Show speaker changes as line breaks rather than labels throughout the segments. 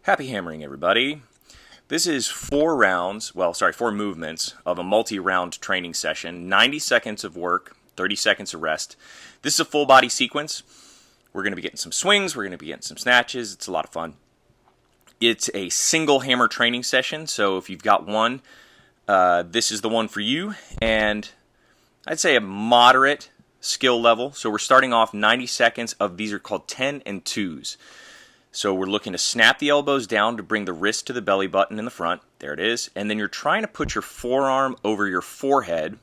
Happy hammering, everybody. This is 4 movements of a multi-round training session. 90 seconds of work, 30 seconds of rest. This is a full body sequence. We're going to be getting some swings, we're going to be getting some snatches. It's a lot of fun. It's a single hammer training session, so if you've got one, this is the one for you. And I'd say a moderate skill level. So we're starting off 90 seconds of, these are called 10 and 2s. So we're looking to snap the elbows down to bring the wrist to the belly button in the front. There it is. And then you're trying to put your forearm over your forehead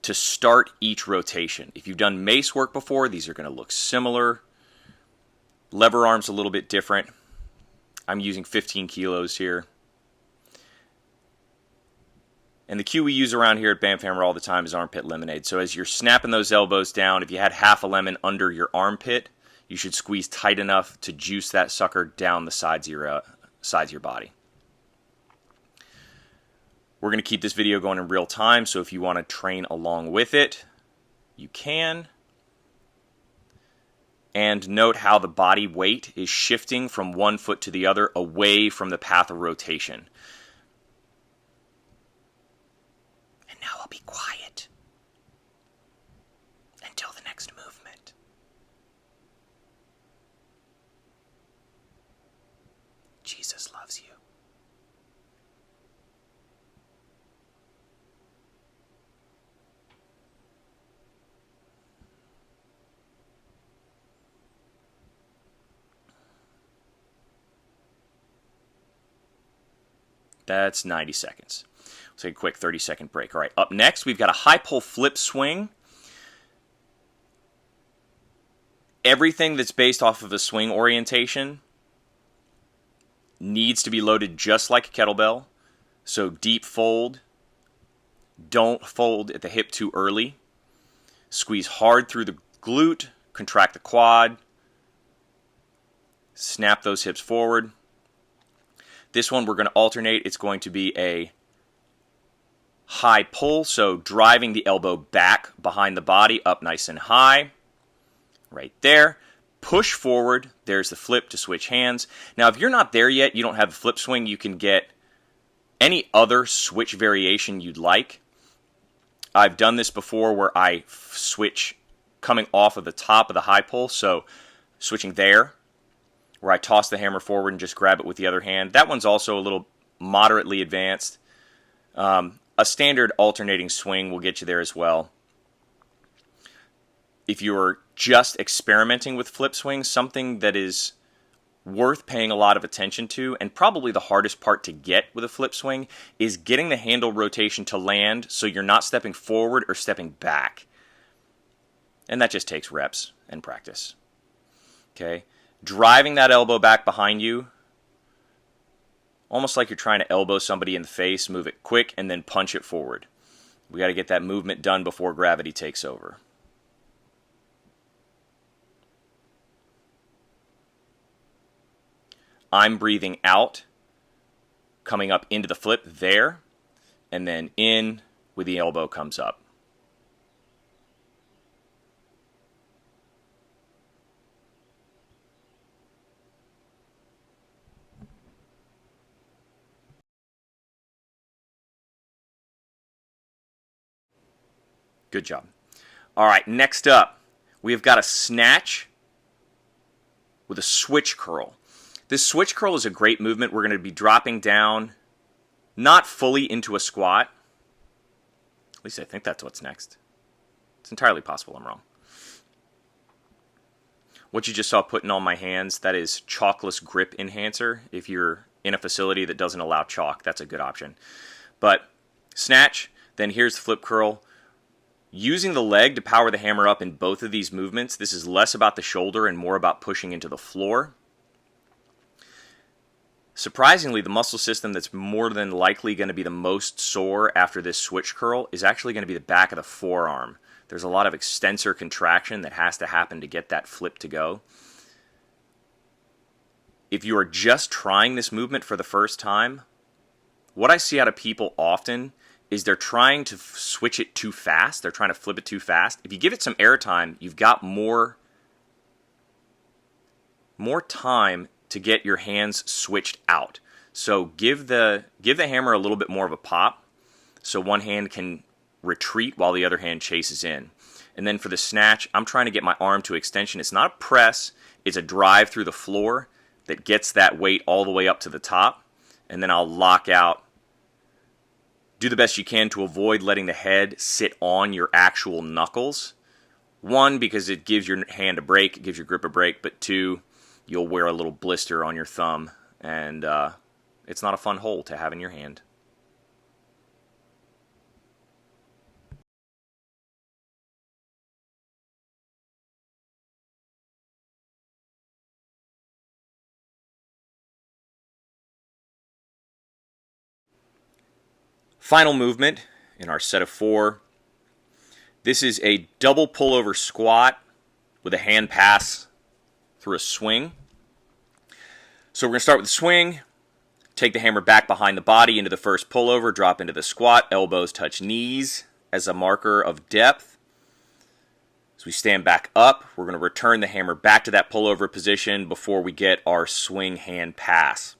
to start each rotation. If you've done mace work before, these are going to look similar. Lever arm's a little bit different. I'm using 15 kilos here. And the cue we use around here at BAMF Hammer all the time is armpit lemonade. So as you're snapping those elbows down, if you had half a lemon under your armpit, you should squeeze tight enough to juice that sucker down the sides of your body. We're going to keep this video going in real time, so if you want to train along with it, you can. And note how the body weight is shifting from one foot to the other away from the path of rotation. And now I'll be quiet until the next movement. Jesus loves you. That's 90 seconds. Let's take a quick 30-second break. All right, up next, we've got a high pull flip swing. Everything that's based off of a swing orientation needs to be loaded just like a kettlebell. So deep fold. Don't fold at the hip too early. Squeeze hard through the glute. Contract the quad. Snap those hips forward. This one we're going to alternate. It's going to be a high pull, so driving the elbow back behind the body, up nice and high. Right there. Push forward. There's the flip to switch hands. Now, if you're not there yet, you don't have a flip swing, you can get any other switch variation you'd like. I've done this before where I switch coming off of the top of the high pull, so switching there, where I toss the hammer forward and just grab it with the other hand. That one's also a little moderately advanced. A standard alternating swing will get you there as well. If you're just experimenting with flip swings, something that is worth paying a lot of attention to, and probably the hardest part to get with a flip swing, is getting the handle rotation to land so you're not stepping forward or stepping back. And that just takes reps and practice. Okay? Driving that elbow back behind you, almost like you're trying to elbow somebody in the face, move it quick, and then punch it forward. We got to get that movement done before gravity takes over. I'm breathing out, coming up into the flip there, and then in with the elbow comes up. Good job. All right, next up, we've got a snatch with a switch curl. This switch curl is a great movement. We're going to be dropping down, not fully into a squat. At least I think that's what's next. It's entirely possible I'm wrong. What you just saw putting on my hands, that is chalkless grip enhancer. If you're in a facility that doesn't allow chalk, that's a good option. But snatch, then here's the flip curl. Using the leg to power the hammer up in both of these movements, this is less about the shoulder and more about pushing into the floor. Surprisingly, the muscle system that's more than likely going to be the most sore after this switch curl is actually going to be the back of the forearm. There's a lot of extensor contraction that has to happen to get that flip to go. If you are just trying this movement for the first time, what I see out of people often is they're trying to switch it too fast. They're trying to flip it too fast. If you give it some airtime, you've got more time to get your hands switched out. So give the hammer a little bit more of a pop, so one hand can retreat while the other hand chases in. And then for the snatch, I'm trying to get my arm to extension. It's not a press, it's a drive through the floor that gets that weight all the way up to the top. And then I'll lock out. Do the best you can to avoid letting the head sit on your actual knuckles. One, because it gives your hand a break, it gives your grip a break. But two, you'll wear a little blister on your thumb. And it's not a fun hole to have in your hand. Final movement in our set of 4. This is a double pullover squat with a hand pass through a swing. So we're going to start with the swing, take the hammer back behind the body into the first pullover, drop into the squat, elbows touch knees as a marker of depth. As we stand back up, we're going to return the hammer back to that pullover position before we get our swing hand pass.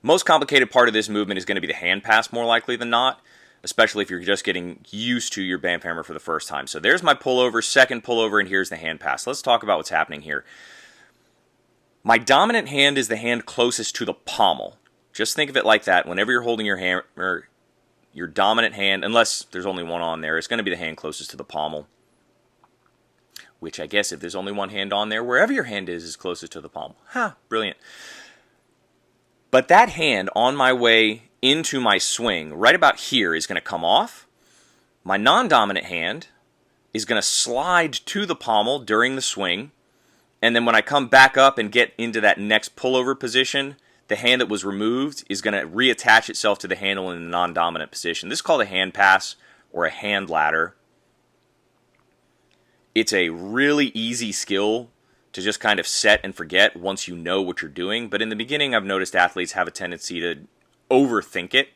Most complicated part of this movement is going to be the hand pass more likely than not, especially if you're just getting used to your BAMF hammer for the first time. So there's my pullover, second pullover, and here's the hand pass. Let's talk about what's happening here. My dominant hand is the hand closest to the pommel. Just think of it like that. Whenever you're holding your hammer, your dominant hand, unless there's only one on there, it's going to be the hand closest to the pommel. Which I guess if there's only one hand on there, wherever your hand is closest to the pommel. Brilliant. But that hand on my way into my swing, right about here, is going to come off. My non-dominant hand is going to slide to the pommel during the swing. And then when I come back up and get into that next pullover position, the hand that was removed is going to reattach itself to the handle in the non-dominant position. This is called a hand pass or a hand ladder. It's a really easy skill to just kind of set and forget once you know what you're doing. But in the beginning, I've noticed athletes have a tendency to overthink it,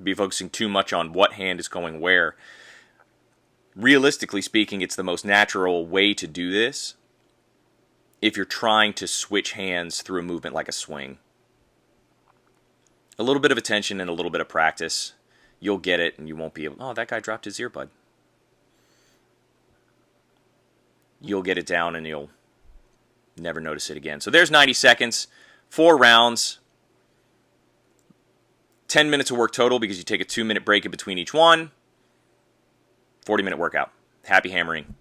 be focusing too much on what hand is going where. Realistically speaking, it's the most natural way to do this if you're trying to switch hands through a movement like a swing. A little bit of attention and a little bit of practice, you'll get it, and you won't be able, oh, that guy dropped his earbud. You'll get it down and you'll never notice it again. So there's 90 seconds, 4 rounds, 10 minutes of work total because you take a 2-minute break in between each one, 40-minute workout. Happy hammering.